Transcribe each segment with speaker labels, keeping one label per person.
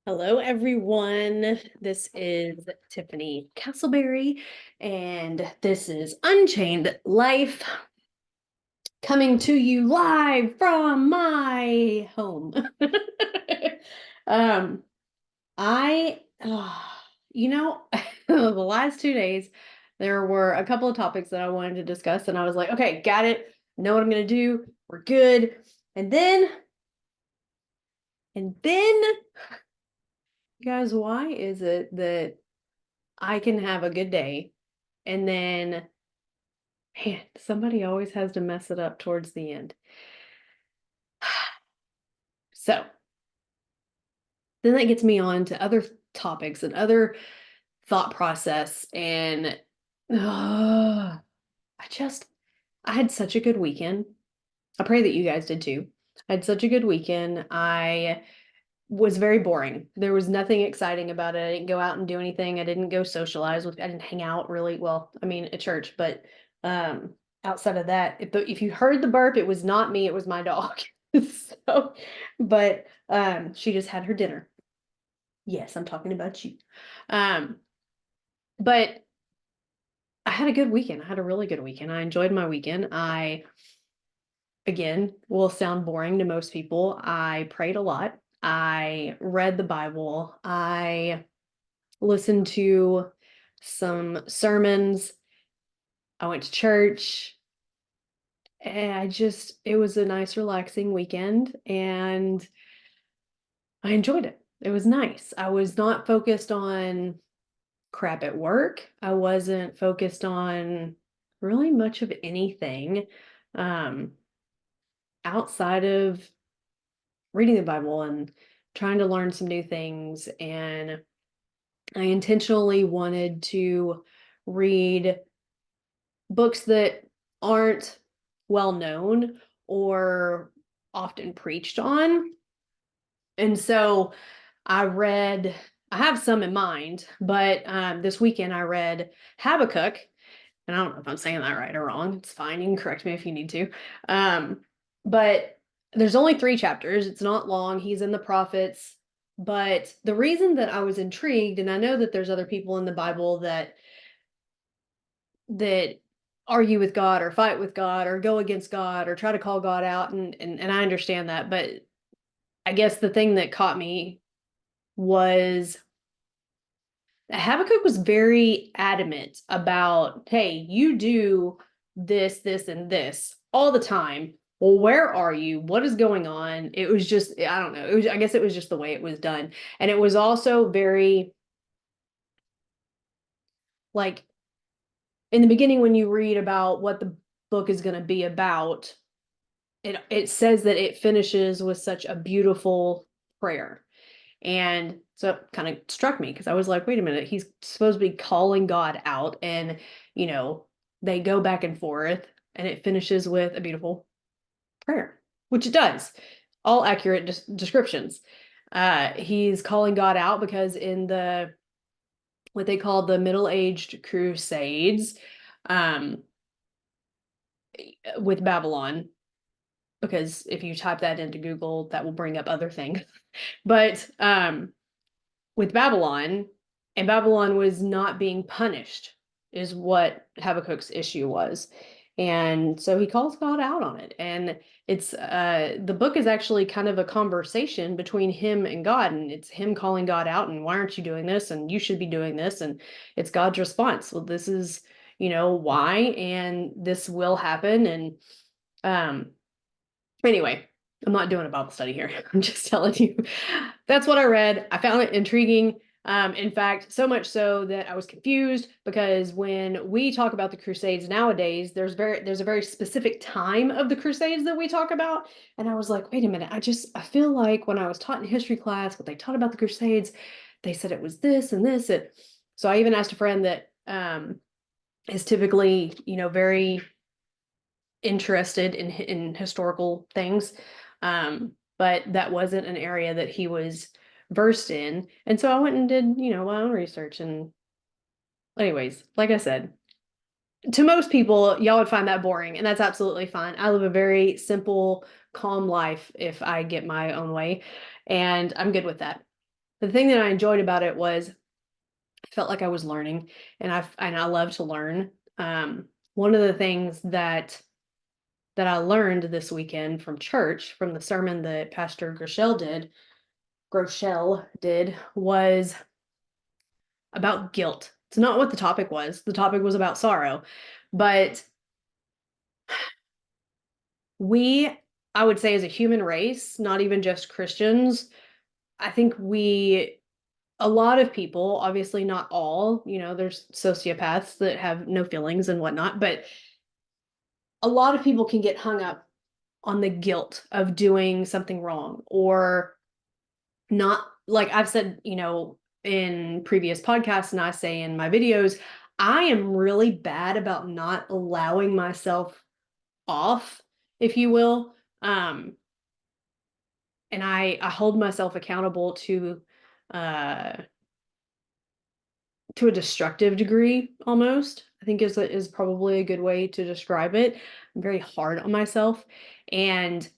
Speaker 1: Hello, everyone. This is Tiffany Castleberry, and this is Unchained Life coming to you live from my home. um, I, the last 2 days, there were a couple of topics that I wanted to discuss, and I was like, okay, got it. Know what I'm going to do. We're good. And then, guys, why is it that I can have a good day and then, man, somebody always has to mess it up towards the end. So then that gets me on to other topics and other thought process. And I just, I had such a good weekend. I pray that you guys did too. I had such a good weekend. I was very boring. There was nothing exciting about it. I didn't go out and do anything. I didn't go socialize with, I didn't hang out really well. I mean, at church, but um outside of that, if you heard the burp, it was not me, it was my dog. So, but she just had her dinner. Yes, I'm talking about you. Um, but I had a good weekend. I had a really good weekend. I enjoyed my weekend. I again will sound boring to most people. I prayed a lot. I read the Bible. I listened to some sermons. I went to church. And it was a nice, relaxing weekend, and I enjoyed it. It was nice. I was not focused on crap at work. I wasn't focused on really much of anything um, outside of reading the Bible and trying to learn some new things. And I intentionally wanted to read books that aren't well known or often preached on. And so I have some in mind, but this weekend I read Habakkuk, and I don't know if I'm saying that right or wrong. It's fine. You can correct me if you need to. But there's only 3 chapters. It's not long. He's in the prophets. But the reason that I was intrigued, and I know that there's other people in the Bible that argue with God or fight with God or go against God or try to call God out, and I understand that, but I guess the thing that caught me was Habakkuk was very adamant about, hey, you do this, this, and this all the time. Well, where are you? What is going on? It was just, I don't know. I guess it was just the way it was done. And it was also very, like, in the beginning, when you read about what the book is going to be about, it says that it finishes with such a beautiful prayer. And so it kind of struck me because I was like, wait a minute, he's supposed to be calling God out, and you know, they go back and forth, and it finishes with a beautiful prayer, which it does. All accurate descriptions. He's calling God out because in the what they call the Middle-Aged Crusades, um, with Babylon, because if you type that into Google, that will bring up other things. But with Babylon, and Babylon was not being punished, is what Habakkuk's issue was. And so he calls God out on it. And it's the book is actually kind of a conversation between him and God. And it's him calling God out and why aren't you doing this? And you should be doing this. And it's God's response. Well, this is, why, and this will happen. And um anyway, I'm not doing a Bible study here. I'm just telling you. That's what I read. I found it intriguing. In fact, so much so that I was confused because when we talk about the Crusades nowadays, there's a very specific time of the Crusades that we talk about. And I was like, wait a minute, I feel like when I was taught in history class, what they taught about the Crusades, they said it was this and this. So I even asked a friend that is typically, very interested in historical things, but that wasn't an area that he was versed in, and so I went and did my own research. And anyways, like I said, to most people y'all would find that boring, and that's absolutely fine. I live a very simple, calm life if I get my own way, and I'm good with that. the thing that I enjoyed about it was I felt like I was learning, and I love to learn. One of the things that I learned this weekend from church, from the sermon that Pastor Groeschel did, was about guilt. It's not what the topic was. The topic was about sorrow, but we, I would say, as a human race, not even just Christians, I think a lot of people, obviously not all, there's sociopaths that have no feelings and whatnot, but a lot of people can get hung up on the guilt of doing something wrong, or not, like I've said, in previous podcasts, and I say in my videos, I am really bad about not allowing myself off, if you will. And I hold myself accountable uh to a destructive degree, almost, I think is probably a good way to describe it. I'm very hard on myself. And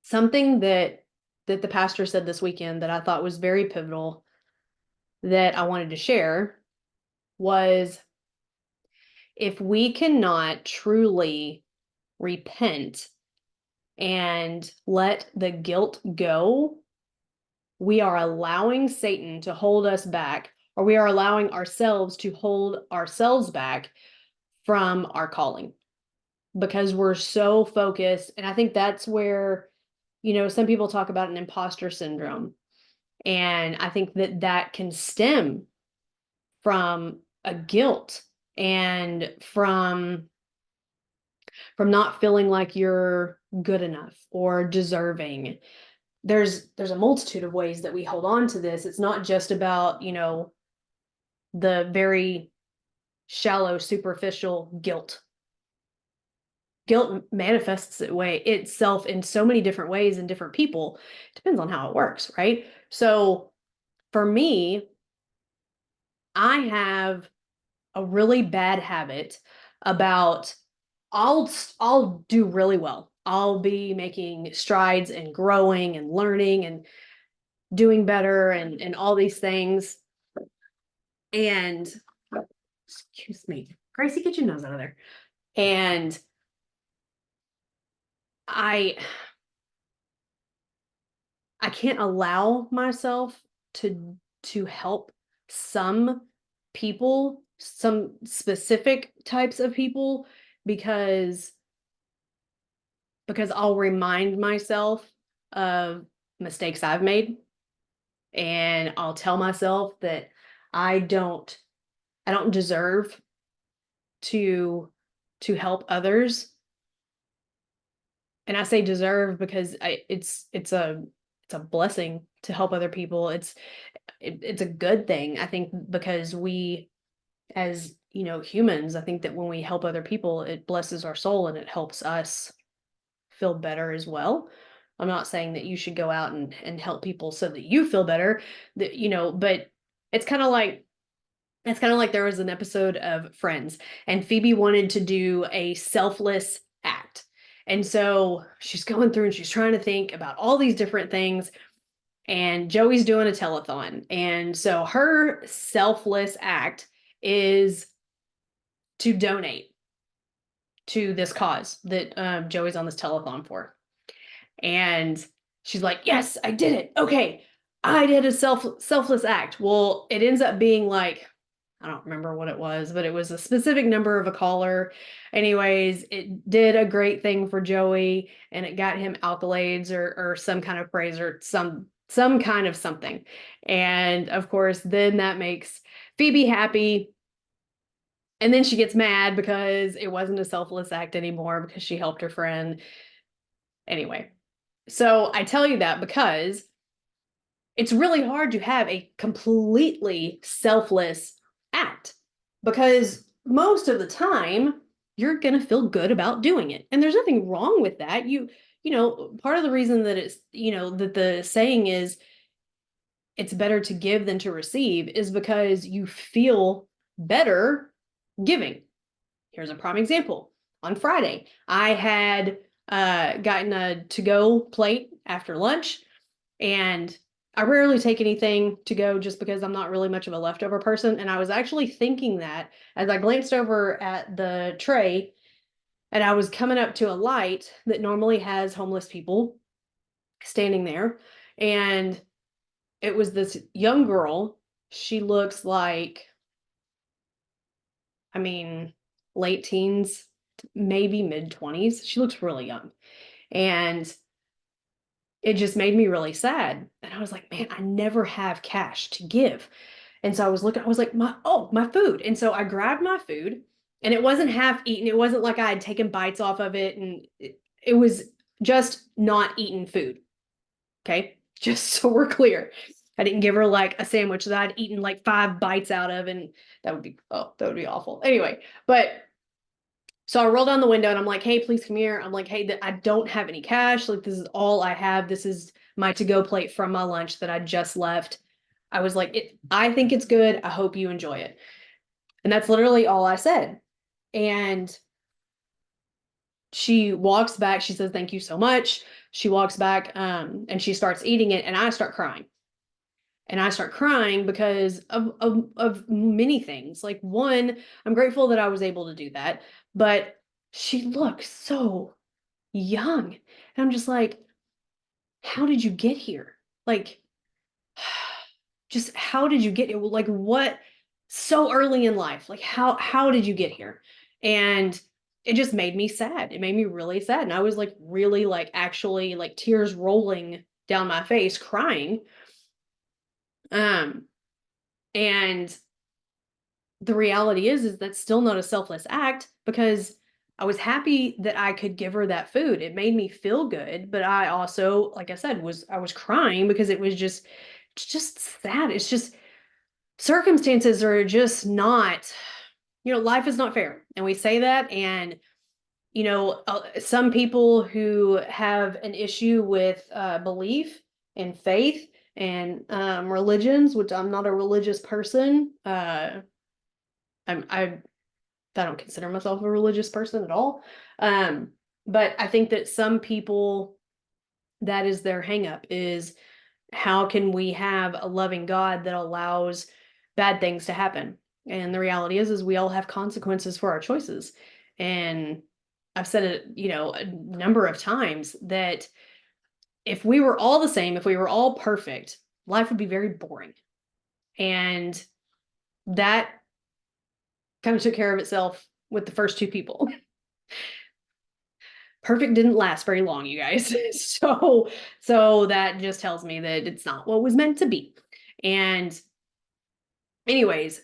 Speaker 1: something that the pastor said this weekend that I thought was very pivotal, that I wanted to share, was if we cannot truly repent and let the guilt go, we are allowing Satan to hold us back, or we are allowing ourselves to hold ourselves back from our calling, because we're so focused. And I think that's where, some people talk about an imposter syndrome. And I think that can stem from a guilt, and from not feeling like you're good enough or deserving. There's a multitude of ways that we hold on to this. It's not just about, the very shallow, superficial guilt. Guilt manifests itself in so many different ways in different people. Depends on how it works, right? So for me, I have a really bad habit about, I'll do really well. I'll be making strides and growing and learning and doing better and all these things. And excuse me, Gracie, get your nose out of there. And I I can't allow myself to help some people, some specific types of people, because I'll remind myself of mistakes I've made, and I'll tell myself that I don't I don't deserve to help others. And I say deserve because it's a blessing to help other people. It's a good thing, I think, because we, as humans, I think that when we help other people, it blesses our soul and it helps us feel better as well. I'm not saying that you should go out and help people so that you feel better, but it's kind of like there was an episode of Friends, and Phoebe wanted to do a selfless act. And so she's going through and she's trying to think about all these different things, and Joey's doing a telethon. And so her selfless act is to donate to this cause that Joey's on this telethon for. And she's like, yes, I did it. Okay, I did a selfless act. Well, it ends up being like, I don't remember what it was, but it was a specific number of a caller. Anyways, it did a great thing for Joey, and it got him accolades or some kind of praise, or some kind of something. And of course, then that makes Phoebe happy. And then she gets mad because it wasn't a selfless act anymore because she helped her friend. Anyway, so I tell you that because it's really hard to have a completely selfless act, because most of the time you're going to feel good about doing it. And there's nothing wrong with that. Part of the reason that it's, that the saying is it's better to give than to receive is because you feel better giving. Here's a prime example. On Friday, I had gotten a to-go plate after lunch, and I rarely take anything to go just because I'm not really much of a leftover person. And I was actually thinking that as I glanced over at the tray and I was coming up to a light that normally has homeless people standing there. And it was this young girl. She looks like, I mean, late teens, maybe mid 20s. She looks really young. And it just made me really sad. And I was like, man, I never have cash to give. And so I was looking, I was like, my food. And so I grabbed my food and it wasn't half eaten. It wasn't like I had taken bites off of it. And it was just not eaten food. Okay. Just so we're clear. I didn't give her like a sandwich that I'd eaten like 5 bites out of. And that would be awful. Anyway, but so I roll down the window and I'm like, hey, please come here. I'm like, hey, I don't have any cash. Like, this is all I have. This is my to-go plate from my lunch that I just left. I was like, I think it's good. I hope you enjoy it. And that's literally all I said. And she walks back. She says, thank you so much. She walks back and she starts eating it. And I start crying. And I start crying because of many things. Like, one, I'm grateful that I was able to do that. But she looks so young. And I'm just like, how did you get here? Like, just how did you get here? Like, what, so early in life? Like, how did you get here? And it just made me sad. It made me really sad. And I was like really like actually like tears rolling down my face, crying. Um, and the reality is that's still not a selfless act because I was happy that I could give her that food. It made me feel good, but I also, like I said, I was crying because it's just sad. It's just circumstances are just not, life is not fair. And we say that and some people who have an issue with belief and faith and religions, which I'm not a religious person. I don't consider myself a religious person at all. Um, but I think that some people, that is their hangup, is how can we have a loving God that allows bad things to happen? And the reality is we all have consequences for our choices. And I've said it, a number of times that if we were all the same, if we were all perfect, life would be very boring. And that kind of took care of itself with the first two people. Perfect didn't last very long, you guys. So that just tells me that it's not what was meant to be. And anyways,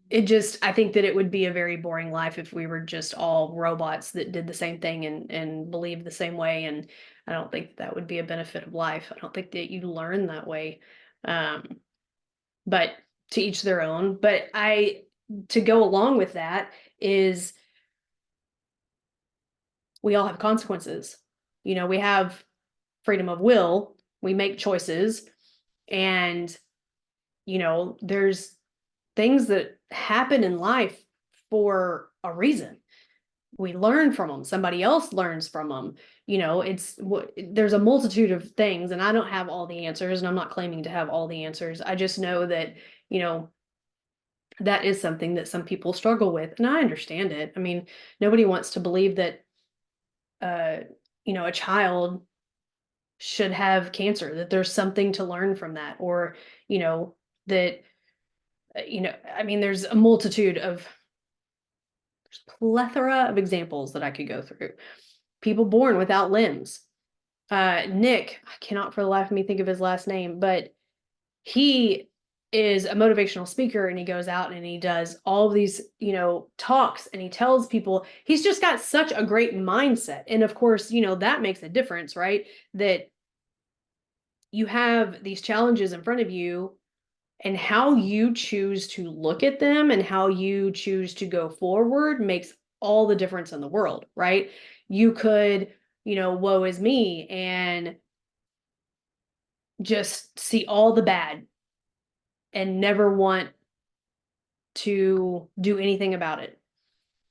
Speaker 1: it just, I think that it would be a very boring life if we were just all robots that did the same thing and believed the same way. And I don't think that would be a benefit of life. I don't think that you learn that way. Um, but to each their own. But to go along with that is we all have consequences. We have freedom of will, we make choices, and there's things that happen in life for a reason. We learn from them, somebody else learns from them. There's a multitude of things, and I don't have all the answers, and I'm not claiming to have all the answers. I just know that you know that is something that some people struggle with, and I understand it. I mean, nobody wants to believe that uh a child should have cancer, that there's something to learn from that, or that I mean, there's a multitude of plethora of examples that I could go through. People born without limbs. Nick, I cannot for the life of me think of his last name, but he is a motivational speaker and he goes out and he does all of these, talks, and he tells people he's just got such a great mindset. And of course, that makes a difference, right? That you have these challenges in front of you, and how you choose to look at them and how you choose to go forward makes all the difference in the world, right? You could, woe is me and just see all the bad and never want to do anything about it.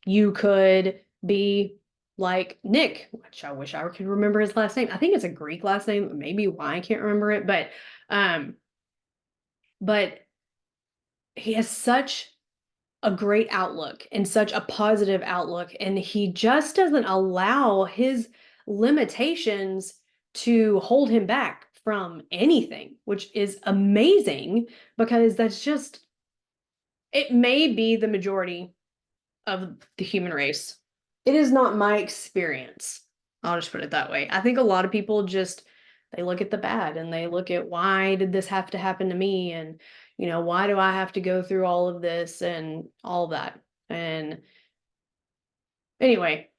Speaker 1: You could be like Nick, which I wish I could remember his last name. I think it's a Greek last name, maybe why I can't remember it, um, but he has such a great outlook and such a positive outlook, and he just doesn't allow his limitations to hold him back from anything, which is amazing because that's just it may be the majority of the human race. It is not my experience. I'll just put it that way. I think a lot of people just they look at the bad and they look at why did this have to happen to me, and why do I have to go through all of this and all that. And anyway,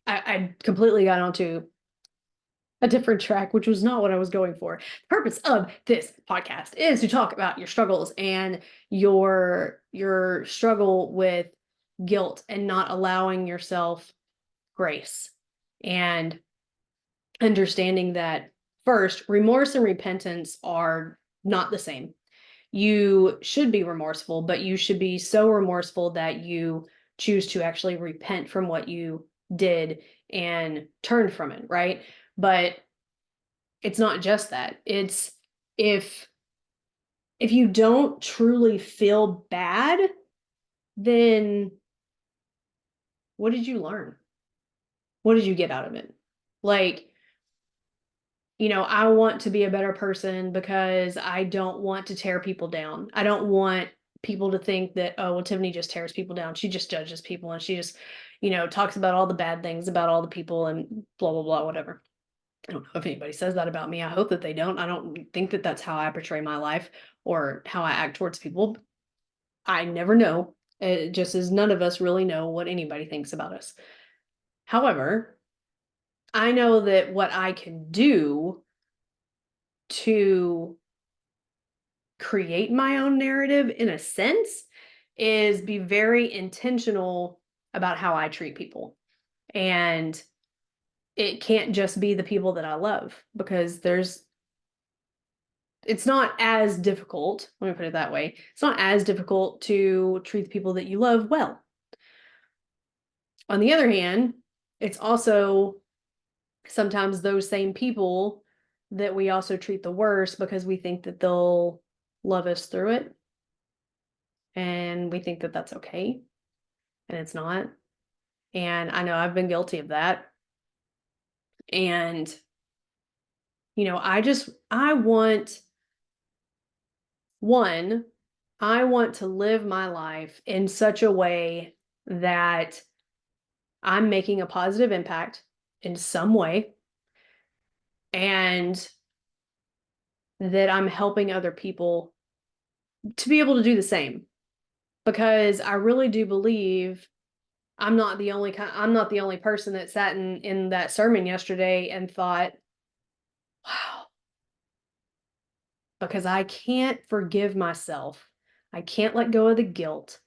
Speaker 1: I completely got onto a different track, which was not what I was going for. The purpose of this podcast is to talk about your struggles and your struggle with guilt and not allowing yourself grace, and understanding that first, remorse and repentance are not the same. You should be remorseful, but you should be so remorseful that you choose to actually repent from what you did and turn from it, right? But it's not just that. It's if if you don't truly feel bad, then what did you learn? What did you get out of it? Like, I want to be a better person because I don't want to tear people down. I don't want people to think that, oh, well, Tiffany just tears people down. She just judges people and she just, talks about all the bad things about all the people and blah, blah, blah, whatever. I don't know if anybody says that about me. I hope that they don't. I don't think that that's how I portray my life or how I act towards people. I never know. Just as none of us really know what anybody thinks about us. However, I know that what I can do to create my own narrative in a sense is be very intentional about how I treat people. And it can't just be the people that I love, because it's not as difficult, let me put it that way. It's not as difficult to treat the people that you love well. On the other hand, it's also sometimes those same people that we also treat the worst because we think that they'll love us through it. And we think that that's okay. And it's not. And I know I've been guilty of that. And, I want one, I want to live my life in such a way that I'm making a positive impact in some way, and that I'm helping other people to be able to do the same. Because I really do believe I'm not the only person that sat in that sermon yesterday and thought, wow, because I can't forgive myself. I can't let go of the guilt.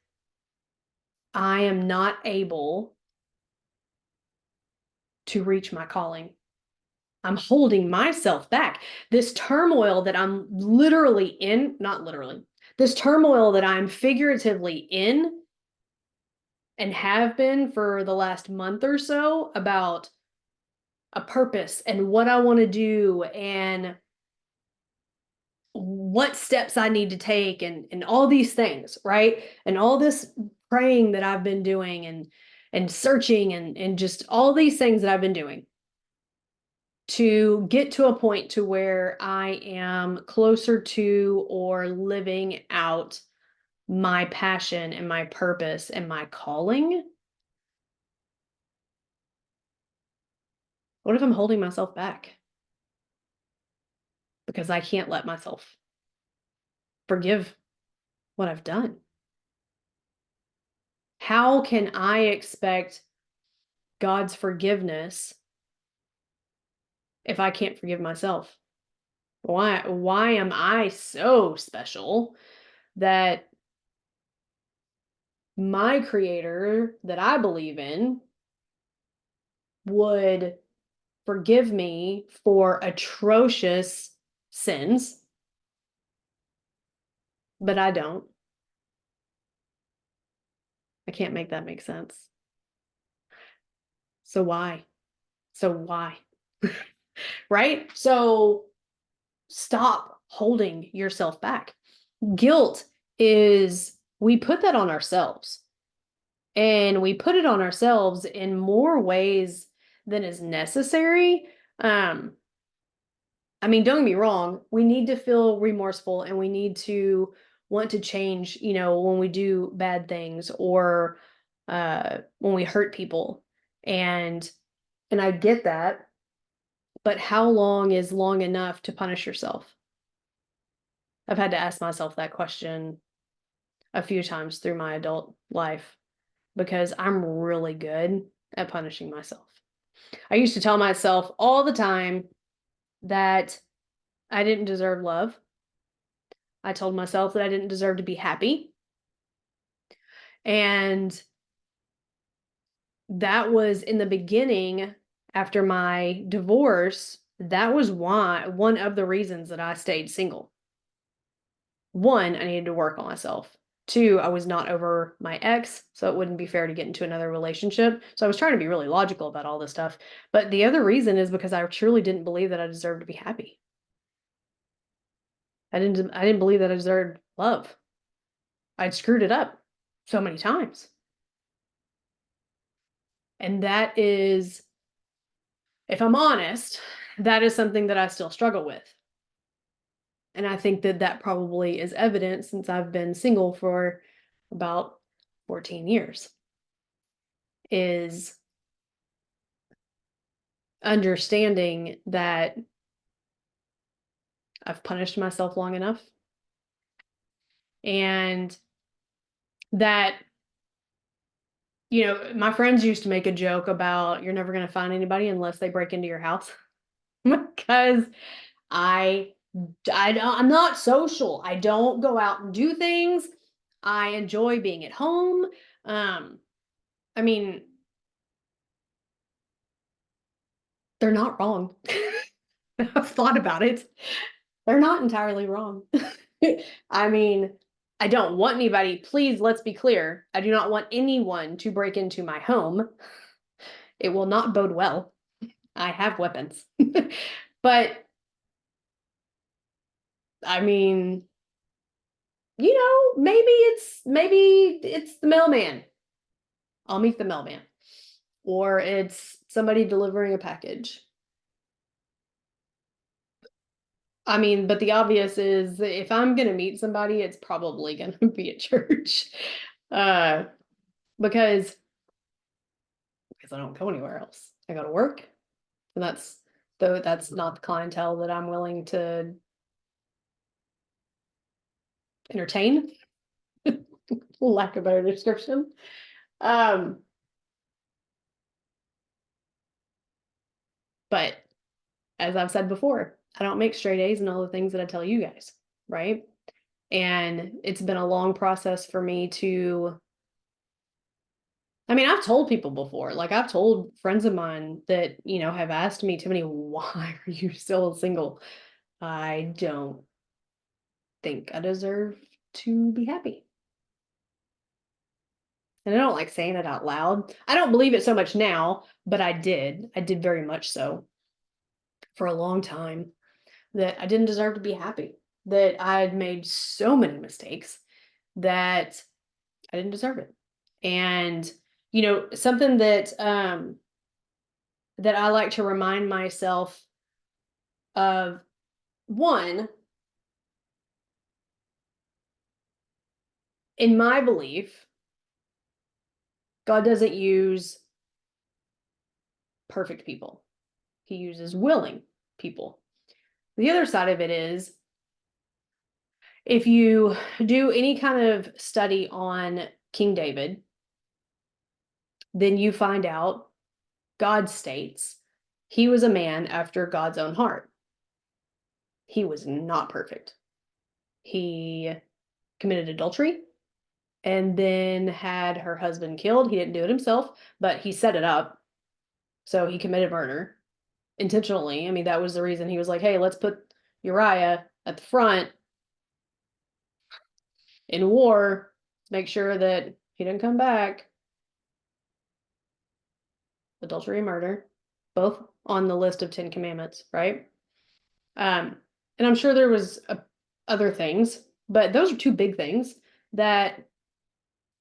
Speaker 1: I am not able to reach my calling. I'm holding myself back. This turmoil that I'm literally in, not literally, this turmoil that I'm figuratively in and have been for the last month or so about a purpose and what I want to do and what steps I need to take and all these things, right? And all this praying that I've been doing and searching and just all these things that I've been doing to get to a point to where I am closer to or living out my passion and my purpose and my calling. What if I'm holding myself back because I can't let myself forgive what I've done? How can I expect God's forgiveness if I can't forgive myself? Why am I so special that my creator that I believe in would forgive me for atrocious sins, but I don't? I can't make that make sense. So why? So why? Right? So stop holding yourself back. Guilt is, we put that on ourselves, and we put it on ourselves in more ways than is necessary. Um, I mean, don't get me wrong, we need to feel remorseful and we need to want to change, when we do bad things or when we hurt people. And I get that, but how long is long enough to punish yourself? I've had to ask myself that question a few times through my adult life because I'm really good at punishing myself. I used to tell myself all the time that I didn't deserve love. I told myself that I didn't deserve to be happy. And that was in the beginning after my divorce. That was one of the reasons that I stayed single. One, I needed to work on myself. Two, I was not over my ex, so it wouldn't be fair to get into another relationship. So I was trying to be really logical about all this stuff. But the other reason is because I truly didn't believe that I deserved to be happy. I didn't believe that I deserved love. I'd screwed it up so many times. And that is, if I'm honest, that is something that I still struggle with. And I think that that probably is evident since I've been single for about 14 years, is understanding that I've punished myself long enough and that, my friends used to make a joke about you're never going to find anybody unless they break into your house because I I'm not social. I don't go out and do things. I enjoy being at home. Um, I mean, they're not wrong. I've thought about it. They're not entirely wrong. I mean, I don't want anybody, please, let's be clear. I do not want anyone to break into my home. It will not bode well. I have weapons. But I mean, maybe it's the mailman. I'll meet the mailman. Or it's somebody delivering a package. I mean, but the obvious is if I'm gonna meet somebody, it's probably gonna be at church. Uh, because I don't go anywhere else. I go to work, and that's not the clientele that I'm willing to entertain, lack of a better description. Um, but as I've said before, I don't make straight A's and all the things that I tell you guys, right? And it's been a long process for me to, I mean, I've told people before, like I've told friends of mine that, have asked me, Tiffany, why are you still single? I don't think I deserve to be happy. And I don't like saying it out loud. I don't believe it so much now, but I did. I did very much so for a long time, that I didn't deserve to be happy, that I had made so many mistakes that I didn't deserve it. And, something that I like to remind myself of, one, in my belief, God doesn't use perfect people. He uses willing people. The other side of it is, if you do any kind of study on King David, then you find out God states he was a man after God's own heart. He was not perfect. He committed adultery and then had her husband killed. He didn't do it himself, but he set it up. So he committed murder intentionally. I mean, that was the reason he was like, hey, let's put Uriah at the front in war, make sure that he didn't come back. adultery and murder, both on the list of 10 commandments, right? And I'm sure there was other things, but those are two big things that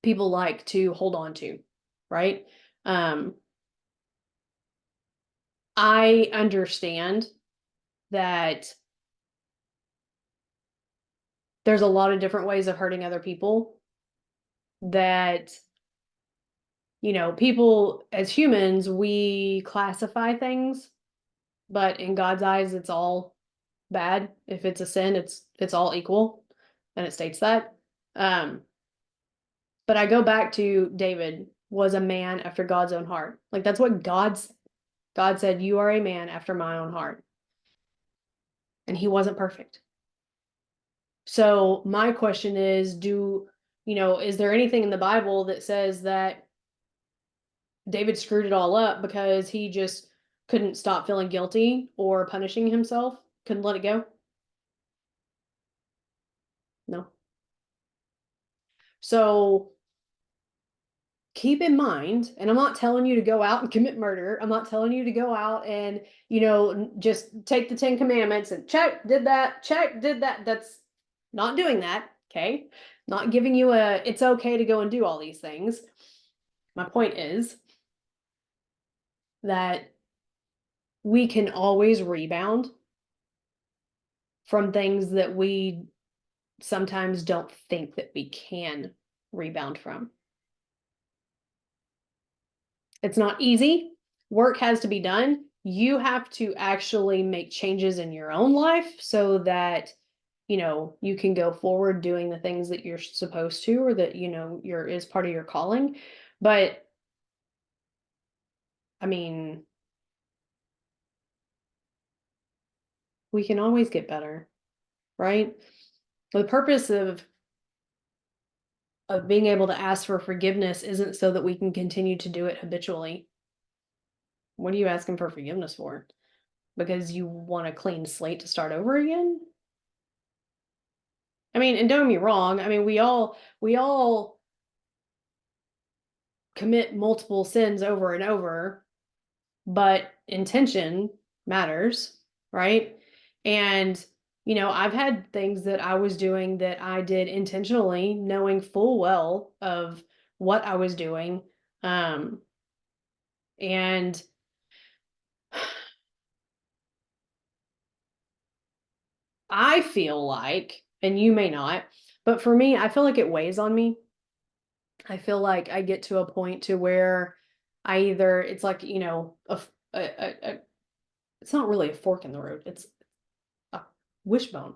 Speaker 1: people like to hold on to, right? Um, I understand that there's a lot of different ways of hurting other people that, people as humans, we classify things, but in God's eyes, it's all bad. If it's a sin, it's all equal, and it states that. Um, but I go back to David was a man after God's own heart. Like that's what God said, you are a man after my own heart. And he wasn't perfect. So my question is, is there anything in the Bible that says that David screwed it all up because he just couldn't stop feeling guilty or punishing himself, couldn't let it go? No. So keep in mind, and I'm not telling you to go out and commit murder. I'm not telling you to go out and, just take the 10 commandments and check, did that, check, did that. That's not doing that. Okay. Not giving you it's okay to go and do all these things. My point is that we can always rebound from things that we sometimes don't think that we can rebound from. It's not easy. Work has to be done. You have to actually make changes in your own life so that, you can go forward doing the things that you're supposed to, or that, is part of your calling. But I mean, we can always get better, right? The purpose of being able to ask for forgiveness isn't so that we can continue to do it habitually. What are you asking for forgiveness for? Because you want a clean slate to start over again? I mean, and don't get me wrong, I mean, we all commit multiple sins over and over, but intention matters, right? And I've had things that I was doing that I did intentionally, knowing full well of what I was doing. And I feel like, and you may not, but for me, I feel like it weighs on me. I feel like I get to a point to where it's like, it's not really a fork in the road. It's a wishbone.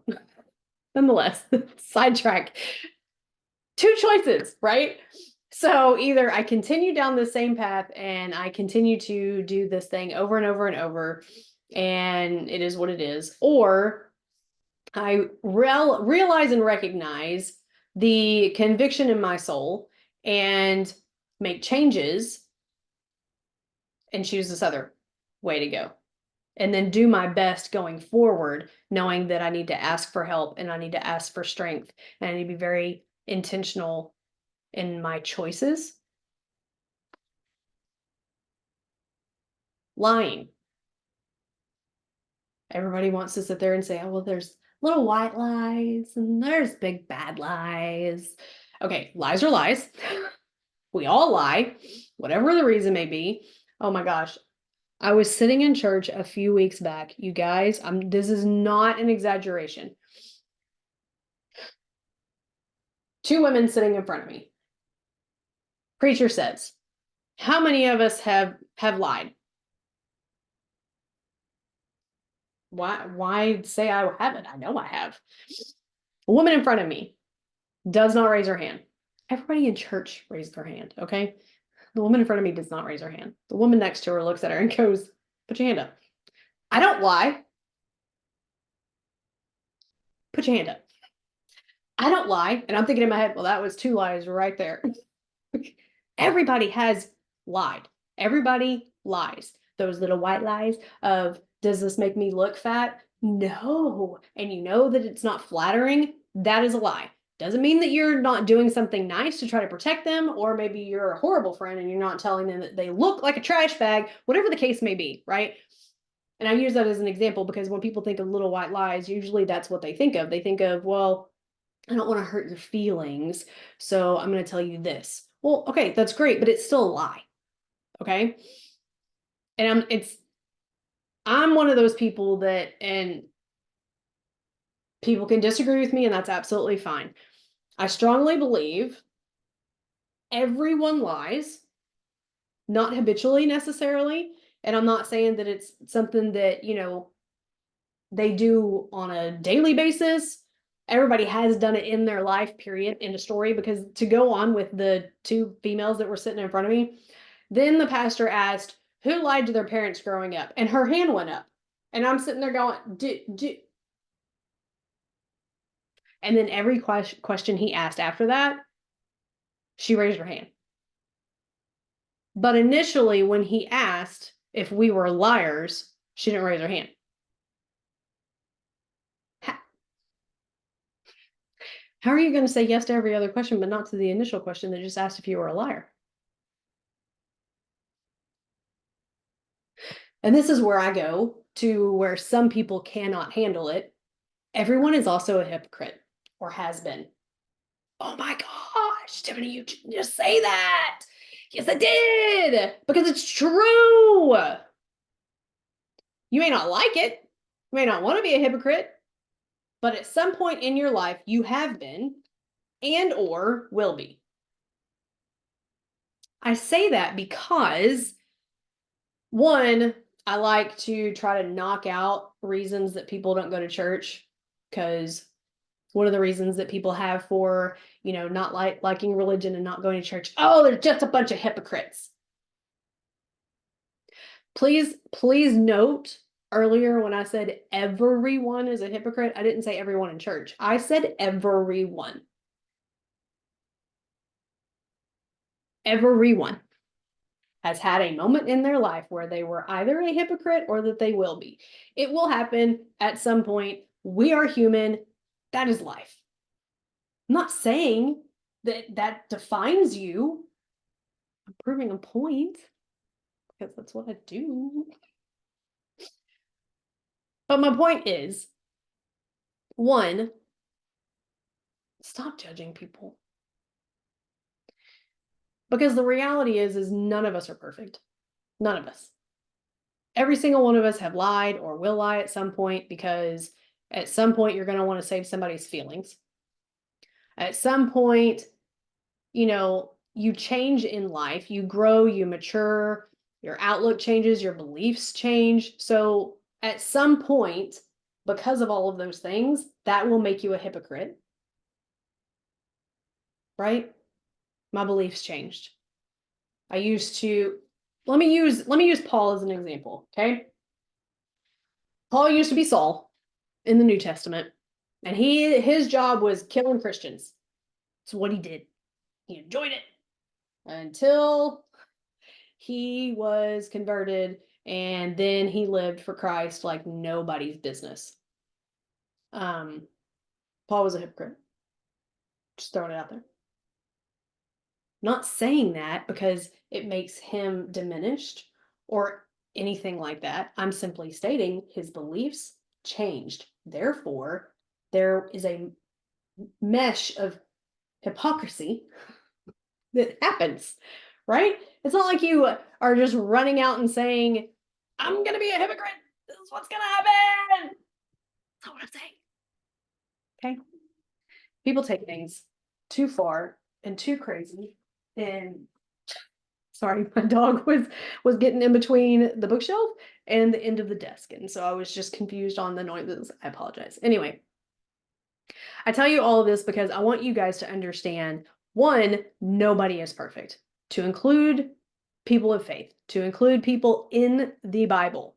Speaker 1: Nonetheless, sidetrack. Two choices, right? So either I continue down the same path and I continue to do this thing over and over and over, and it is what it is, or I realize and recognize the conviction in my soul and make changes and choose this other way to go. And then do my best going forward, knowing that I need to ask for help and I need to ask for strength and I need to be very intentional in my choices. Lying. Everybody wants to sit there and say, oh, well, there's little white lies and there's big bad lies. Okay, lies are lies. We all lie, whatever the reason may be. Oh my gosh. I was sitting in church a few weeks back. You guys, this is not an exaggeration. Two women sitting in front of me. Preacher says, how many of us have lied? Why say I haven't? I know I have. A woman in front of me does not raise her hand. Everybody in church raised their hand, okay? The woman in front of me does not raise her hand. The woman next to her looks at her and goes, put your hand up. I don't lie. Put your hand up. I don't lie. And I'm thinking in my head, well, that was two lies right there. Everybody has lied. Everybody lies. Those little white lies of, does this make me look fat? No. And you know that it's not flattering? That is a lie. Doesn't mean that you're not doing something nice to try to protect them, or maybe you're a horrible friend and you're not telling them that they look like a trash bag, whatever the case may be, right? And I use that as an example because when people think of little white lies, usually that's what they think of. They think of, well, I don't want to hurt your feelings, so I'm going to tell you this. Well, okay, that's great, but it's still a lie. Okay? And I'm one of those people that, and people can disagree with me, and that's absolutely fine. I strongly believe everyone lies, not habitually necessarily. And I'm not saying that it's something that, they do on a daily basis. Everybody has done it in their life, period, in a story. Because to go on with the two females that were sitting in front of me, then the pastor asked, who lied to their parents growing up? And her hand went up. And I'm sitting there going, and then every question he asked after that, she raised her hand. But initially, when he asked if we were liars, she didn't raise her hand. How are you going to say yes to every other question, but not to the initial question that just asked if you were a liar? And this is where I go to where some people cannot handle it. Everyone is also a hypocrite, or has been. Oh my gosh, Tiffany, you just say that. Yes, I did, because it's true. You may not like it. You may not want to be a hypocrite, but at some point in your life, you have been and or will be. I say that because, one, I like to try to knock out reasons that people don't go to church, because one of the reasons that people have for, not liking religion and not going to church, oh, they're just a bunch of hypocrites. Please note, earlier when I said everyone is a hypocrite, I didn't say everyone in church. I said everyone. Everyone has had a moment in their life where they were either a hypocrite or that they will be. It will happen at some point. We are human. That is life. I'm not saying that defines you. I'm proving a point because that's what I do. But my point is, one, stop judging people. Because the reality is none of us are perfect. None of us. Every single one of us have lied or will lie at some point, because at some point you're going to want to save somebody's feelings. At some point, you change in life, you grow, you mature, your outlook changes, your beliefs change. So at some point, because of all of those things, that will make you a hypocrite. Right? My beliefs changed. I used to, let me use Paul as an example, okay? Paul used to be Saul in the New Testament, and his job was killing Christians. That's what he did. He enjoyed it until he was converted, and then he lived for Christ like nobody's business. Paul was a hypocrite. Just throwing it out there. Not saying that because it makes him diminished or anything like that. I'm simply stating his beliefs changed. Therefore, there is a mesh of hypocrisy that happens, right? It's not like you are just running out and saying, I'm going to be a hypocrite. This is what's going to happen. That's not what I'm saying. Okay? People take things too far and too crazy. And sorry, my dog was getting in between the bookshelf and the end of the desk. And so I was just confused on the noises. I apologize. Anyway, I tell you all of this because I want you guys to understand, one, nobody is perfect, to include people of faith, to include people in the Bible.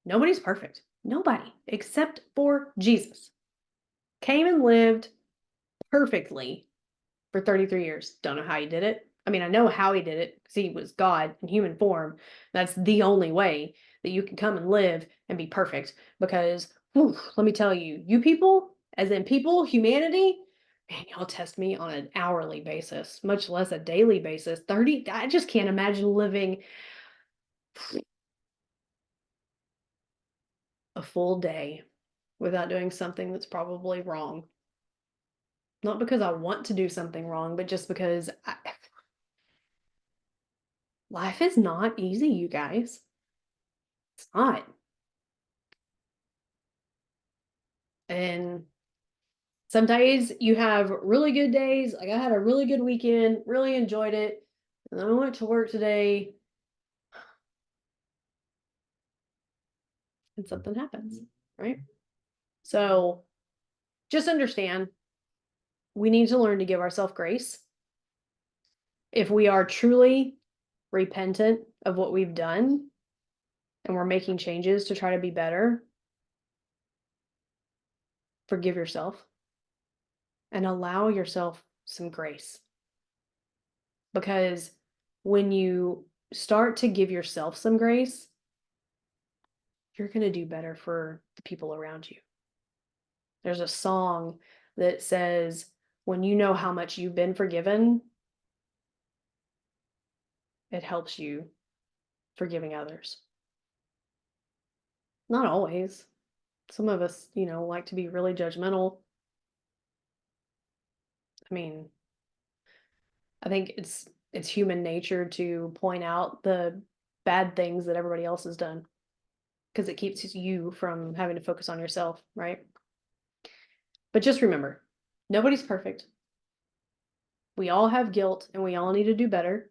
Speaker 1: Nobody's perfect. Nobody, except for Jesus, came and lived perfectly for 33 years. Don't know how he did it. I mean, I know how he did it because he was God in human form. That's the only way that you can come and live and be perfect. Because let me tell you, you people, as in people, humanity, Man, y'all test me on an hourly basis, much less a daily basis. 30, I just can't imagine living a full day without doing something that's probably wrong. Not because I want to do something wrong, but just because life is not easy, you guys. It's not. And some days you have really good days. Like I had a really good weekend, really enjoyed it. And then I went to work today and something happens, right? So just understand we need to learn to give ourselves grace. If we are truly repentant of what we've done and we're making changes to try to be better, forgive yourself and allow yourself some grace. Because when you start to give yourself some grace, you're going to do better for the people around you. There's a song that says, when you know how much you've been forgiven, it helps you forgiving others. Not always. Some of us, like to be really judgmental. I mean, I think it's human nature to point out the bad things that everybody else has done because it keeps you from having to focus on yourself, right? But just remember, nobody's perfect. We all have guilt and we all need to do better.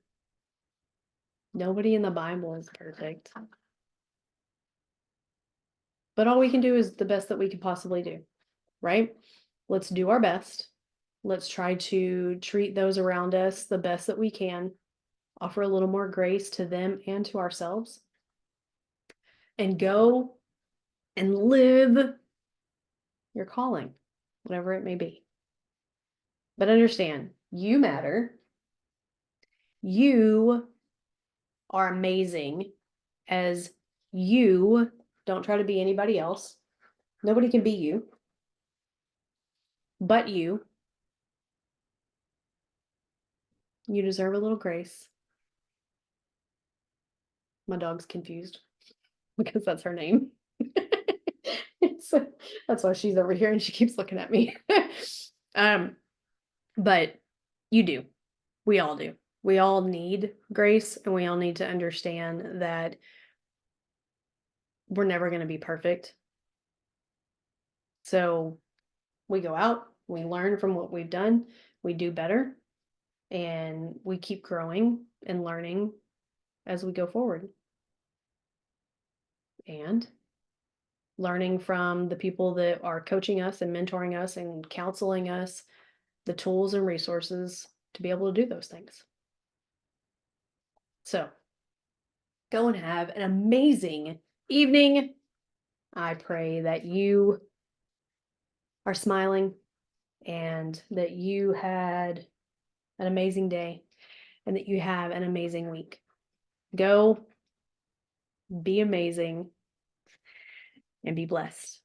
Speaker 1: Nobody in the Bible is perfect. But all we can do is the best that we can possibly do, right? Let's do our best. Let's try to treat those around us the best that we can, offer a little more grace to them and to ourselves, and go and live your calling, whatever it may be. But understand, you matter. You are amazing as you. Don't try to be anybody else. Nobody can be you but you. You deserve a little grace. My dog's confused because that's her name. So that's why she's over here and she keeps looking at me. But you do. We all do. We all need grace and we all need to understand that we're never going to be perfect. So we go out, we learn from what we've done, we do better, and we keep growing and learning as we go forward. And learning from the people that are coaching us and mentoring us and counseling us the tools and resources to be able to do those things. So go and have an amazing evening. I pray that you are smiling and that you had an amazing day and that you have an amazing week. Go be amazing and be blessed.